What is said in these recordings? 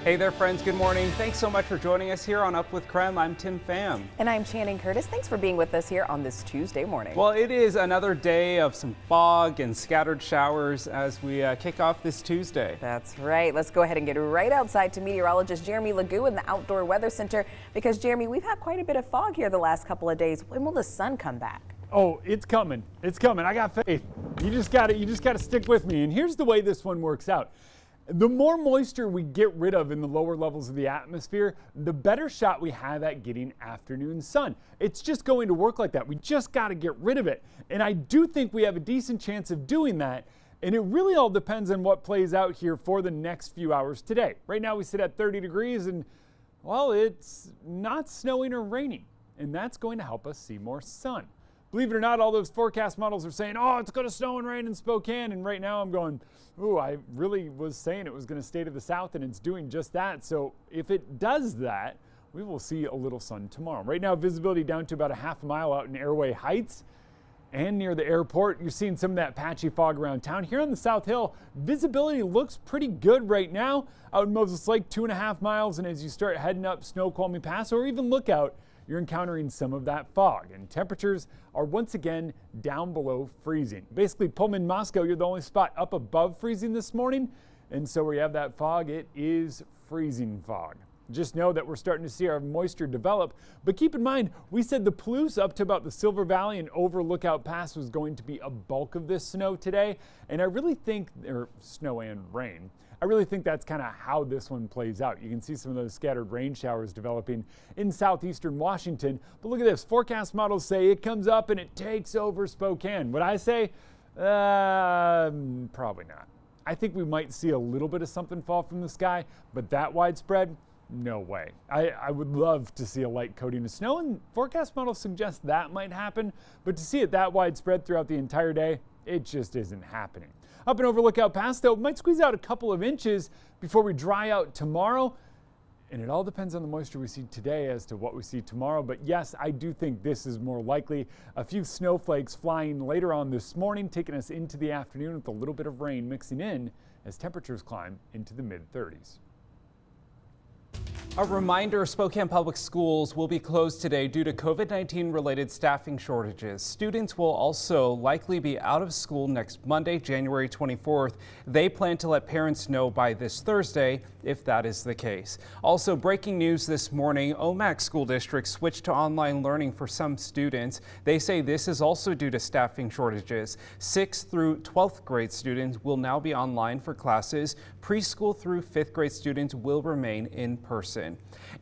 Hey there, friends. Good morning. Thanks so much for joining us here on Up with KREM. I'm Tim Pham. And I'm Channing Curtis. Thanks for being with us here on this Tuesday morning. Well, it is another day of some fog and scattered showers as we kick off this Tuesday. That's right. Let's go ahead and get right outside to meteorologist Jeremy Legoo in the Outdoor Weather Center. Because, Jeremy, we've had quite a bit of fog here the last couple of days. When will the sun come back? Oh, it's coming. It's coming. I got faith. You just got to stick with me. And here's the way this one works out. The more moisture we get rid of in the lower levels of the atmosphere, the better shot we have at getting afternoon sun. It's just going to work like that. We just got to get rid of it. And I do think we have a decent chance of doing that. And it really all depends on what plays out here for the next few hours today. Right now we sit at 30 degrees and, well, it's not snowing or raining. And that's going to help us see more sun. Believe it or not, all those forecast models are saying, oh, it's going to snow and rain in Spokane. And right now I'm going, ooh, I really was saying it was going to stay to the south, and it's doing just that. So if it does that, we will see a little sun tomorrow. Right now, visibility down to about a half a mile out in Airway Heights and near the airport. You're seeing some of that patchy fog around town. Here on the South Hill, visibility looks pretty good right now. Out in Moses Lake, 2.5 miles. And as you start heading up Snoqualmie Pass or even Lookout, you're encountering some of that fog, and temperatures are once again down below freezing. Basically, Pullman, Moscow, you're the only spot up above freezing this morning, and so where you have that fog, it is freezing fog. Just know that we're starting to see our moisture develop, but keep in mind, we said the Palouse up to about the Silver Valley and over Lookout Pass was going to be a bulk of this snow today, and I really think, or snow and rain, I really think that's kind of how this one plays out. You can see some of those scattered rain showers developing in southeastern Washington. But look at this. Forecast models say it comes up and it takes over Spokane. Would I say? Probably not. I think we might see a little bit of something fall from the sky, but that widespread, no way. I would love to see a light coating of snow, and forecast models suggest that might happen. But to see it that widespread throughout the entire day, it just isn't happening. Up and over Lookout Pass, though, might squeeze out a couple of inches before we dry out tomorrow. And it all depends on the moisture we see today as to what we see tomorrow. But yes, I do think this is more likely. A few snowflakes flying later on this morning, taking us into the afternoon with a little bit of rain mixing in as temperatures climb into the mid-30s. A reminder, Spokane Public Schools will be closed today due to COVID-19 related staffing shortages. Students will also likely be out of school next Monday, January 24th. They plan to let parents know by this Thursday if that is the case. Also, breaking news this morning, Omak School District switched to online learning for some students. They say this is also due to staffing shortages. 6th through 12th grade students will now be online for classes. Preschool through 5th grade students will remain in person.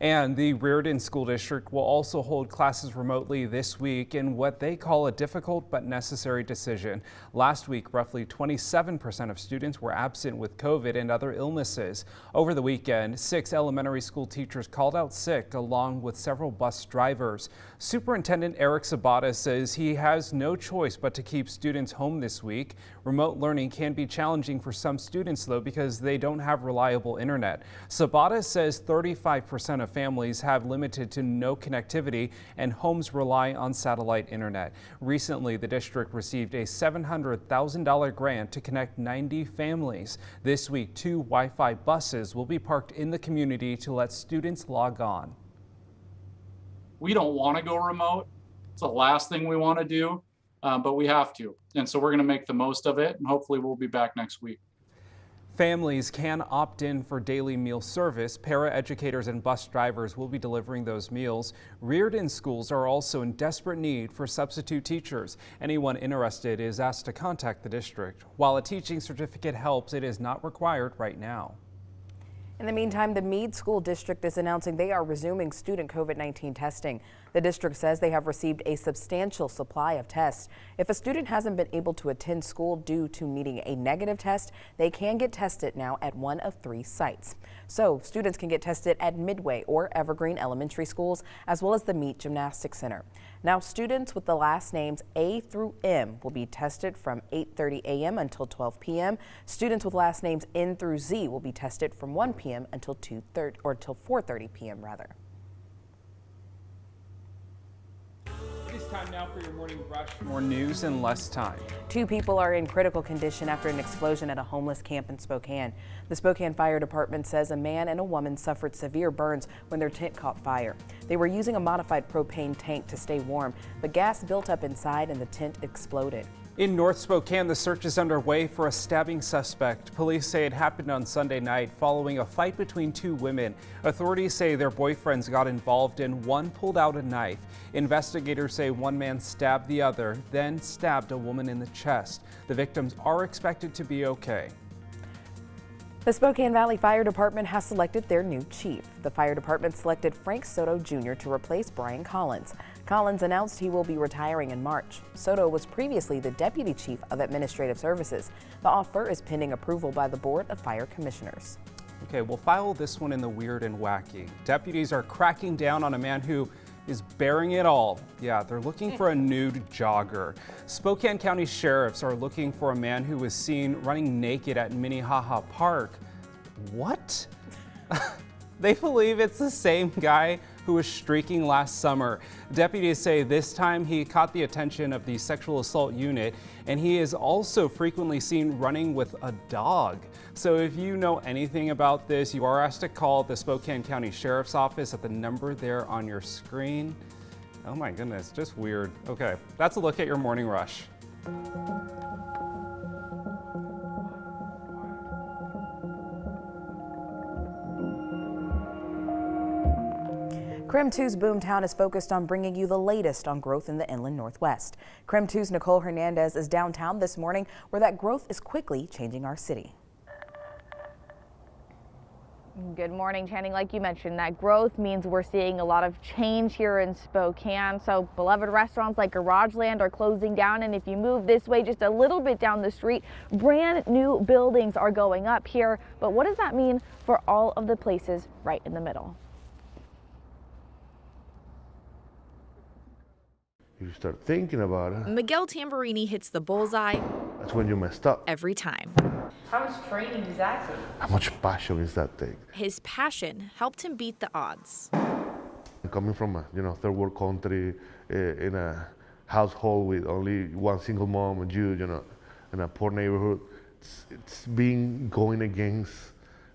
And the Reardon School District will also hold classes remotely this week in what they call a difficult but necessary decision. Last week, roughly 27% of students were absent with COVID and other illnesses. Over the weekend, 6 elementary school teachers called out sick along with several bus drivers. Superintendent Eric Sabata says he has no choice but to keep students home this week. Remote learning can be challenging for some students, though, because they don't have reliable internet. Sabata says 35% of families have limited to no connectivity and homes rely on satellite internet. Recently, the district received a $700,000 grant to connect 90 families. This week, 2 Wi-Fi buses will be parked in the community to let students log on. We don't want to go remote. It's the last thing we want to do, but we have to. And so we're going to make the most of it, and hopefully we'll be back next week. Families can opt in for daily meal service. Paraeducators and bus drivers will be delivering those meals. Reardon schools are also in desperate need for substitute teachers. Anyone interested is asked to contact the district. While a teaching certificate helps, it is not required right now. In the meantime, the Meade School District is announcing they are resuming student COVID-19 testing. The district says they have received a substantial supply of tests. If a student hasn't been able to attend school due to needing a negative test, they can get tested now at one of 3 sites. So students can get tested at Midway or Evergreen Elementary Schools, as well as the Meade Gymnastics Center. Now, students with the last names A through M will be tested from 8:30 a.m. until 12 p.m. Students with last names N through Z will be tested from 1 p.m. until 4:30 p.m. rather. It is Time now for your morning rush. More news in less time. 2 people are in critical condition after an explosion at a homeless camp in Spokane. The Spokane Fire Department says a man and a woman suffered severe burns when their tent caught fire. They were using a modified propane tank to stay warm, but gas built up inside and the tent exploded. In North Spokane, the search is underway for a stabbing suspect. Police say it happened on Sunday night following a fight between 2 women. Authorities say their boyfriends got involved and one pulled out a knife. Investigators say one man stabbed the other, then stabbed a woman in the chest. The victims are expected to be okay. The Spokane Valley Fire Department has selected their new chief. The fire department selected Frank Soto Jr. to replace Brian Collins. Collins announced he will be retiring in March. Soto was previously the deputy chief of administrative services. The offer is pending approval by the Board of Fire Commissioners. Okay, we'll file this one in the weird and wacky. Deputies are cracking down on a man who is bearing it all. Yeah, they're looking for a nude jogger. Spokane County sheriffs are looking for a man who was seen running naked at Minnehaha Park. What? They believe it's the same guy who was streaking last summer. Deputies say this time he caught the attention of the sexual assault unit, and he is also frequently seen running with a dog. So if you know anything about this, you are asked to call the Spokane County Sheriff's Office at the number there on your screen. Oh my goodness, just weird. Okay, that's a look at your morning rush. KREM 2's Boomtown is focused on bringing you the latest on growth in the inland Northwest. KREM 2's Nicole Hernandez is downtown this morning, where that growth is quickly changing our city. Good morning, Channing. Like you mentioned, that growth means we're seeing a lot of change here in Spokane. So beloved restaurants like Garageland are closing down, and if you move this way just a little bit down the street, brand new buildings are going up here. But what does that mean for all of the places right in the middle? You start thinking about it, Miguel Tamburini hits the bullseye that's when you messed up. every time. How much training does that take? How much passion is that thing? His passion helped him beat the odds. Coming from a third world country, in a household with only one single mom, and in a poor neighborhood, it's been going against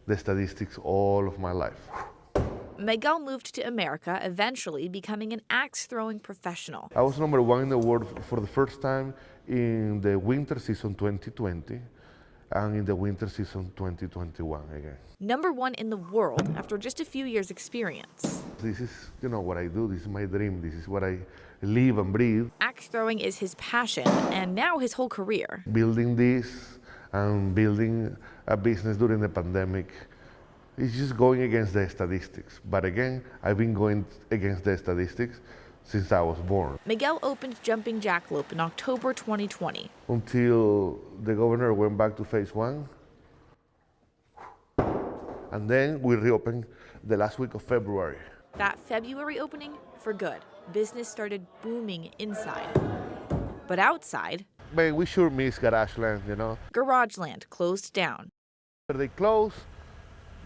the statistics all of my life. Miguel moved to America, eventually becoming an axe-throwing professional. I was #1 in the world for the first time in the winter season 2020 and in the winter season 2021 again. #1 in the world after just a few years' experience. This is, what I do. This is my dream. This is what I live and breathe. Axe throwing is his passion, and now his whole career. Building this and building a business during the pandemic, it's just going against the statistics. But again, I've been going against the statistics since I was born. Miguel opened Jumping Jackalope in October 2020. Until the governor went back to phase 1. And then we reopened the last week of February. That February opening, for good. Business started booming inside. But outside, But we sure miss Garageland, Garageland closed down. After they close,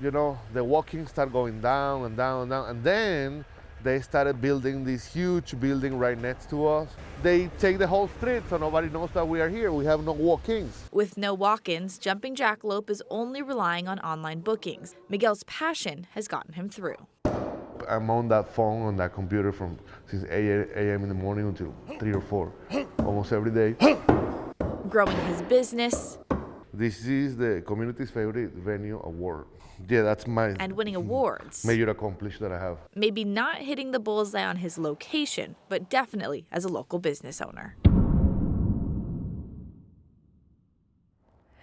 the walking start going down and down and down. And then they started building this huge building right next to us. They take the whole street so nobody knows that we are here. We have no walk-ins. With no walk-ins, Jumping Jackalope is only relying on online bookings. Miguel's passion has gotten him through. I'm on that phone, on that computer since 8 a.m. in the morning until 3 or 4, almost every day. Growing his business. This is the community's favorite venue award. Yeah, that's my And winning awards. major accomplishment that I have. Maybe not hitting the bullseye on his location, but definitely as a local business owner.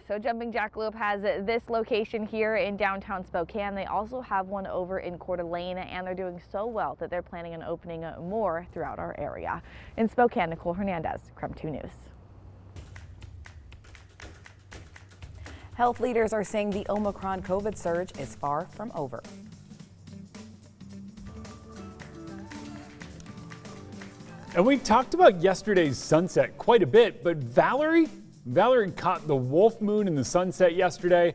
So Jumping Jackalope has this location here in downtown Spokane. They also have one over in Coeur d'Alene, and they're doing so well that they're planning on opening more throughout our area. In Spokane, Nicole Hernandez, KREM 2 News. Health leaders are saying the Omicron COVID surge is far from over. And we talked about yesterday's sunset quite a bit, but Valerie caught the wolf moon in the sunset yesterday,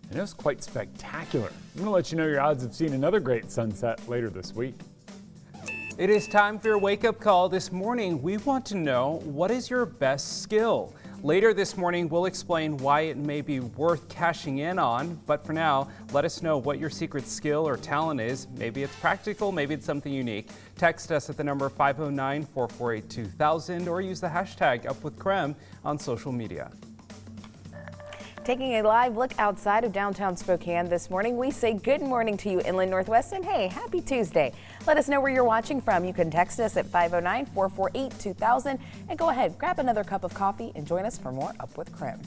and it was quite spectacular. I'm going to let you know your odds of seeing another great sunset later this week. It is time for your wake-up call. This morning, we want to know, what is your best skill? Later this morning, we'll explain why it may be worth cashing in on. But for now, let us know what your secret skill or talent is. Maybe it's practical, maybe it's something unique. Text us at the number 509-448-2000 or use the hashtag #UpWithKREM on social media. Taking a live look outside of downtown Spokane this morning, we say good morning to you, Inland Northwest, and hey, happy Tuesday. Let us know where you're watching from. You can text us at 509-448-2000 and go ahead, grab another cup of coffee and join us for more Up with KREM.